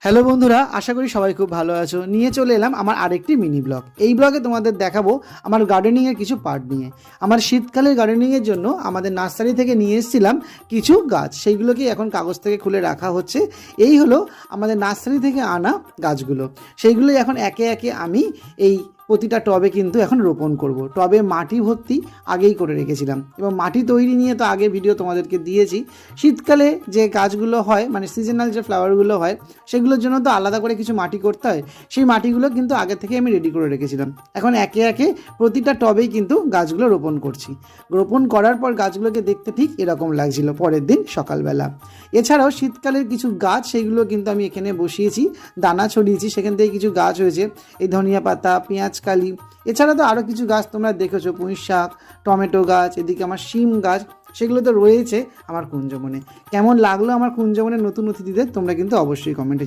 Hello বন্ধুরা, আশা করি সবাই খুব ভালো আছো। নিয়ে চলে এলাম আমার আরেকটি মিনি ব্লগ। এই ব্লগে তোমাদের দেখাবো আমার গার্ডেনিংয়ের কিছু পার্ট নিয়ে। আমার শীতকালের গার্ডেনিংয়ের জন্য আমাদের নার্সারি থেকে নিয়ে এসেছিলাম কিছু গাছ, সেইগুলোকে এখন কাগজ থেকে খুলে রাখা হচ্ছে। এই হলো আমাদের নার্সারি থেকে আনা গাছগুলো, সেইগুলোই এখন একে একে আমি এই প্রতিটা টবে কিন্তু এখন রোপণ করব। টবে মাটি ভর্তি আগেই করে রেখেছিলাম এবং মাটি তৈরি নিয়ে তো আগে ভিডিও তোমাদেরকে দিয়েছি। শীতকালে যে গাছগুলো হয়, মানে সিজনাল যে ফ্লাওয়ারগুলো হয়, সেগুলোর জন্য তো আলাদা করে কিছু মাটি করতে হয়। সেই মাটিগুলো কিন্তু আগে থেকে আমি রেডি করে রেখেছিলাম। এখন একে একে প্রতিটা টবেই কিন্তু গাছগুলো রোপণ করছি। রোপণ করার পর গাছগুলোকে দেখতে ঠিক এরকম লাগছিল পরের দিন সকালবেলা। এছাড়াও শীতকালের কিছু গাছ, সেইগুলো কিন্তু আমি এখানে বসিয়েছি, দানা ছড়িয়েছি, সেখান থেকে কিছু গাছ হয়েছে। এই ধনিয়া পাতা, পেঁয়াজকালি, এছাড়া তো আরও কিছু গাছ তোমরা দেখেছো, পুঁই শাক, টমেটো গাছ, এদিকে আমার শিম গাছ, সেগুলো তো রয়েছে আমার কুঞ্জবনে। কেমন লাগলো আমার কুঞ্জবনের নতুন অতিথিদের তোমরা কিন্তু অবশ্যই কমেন্টে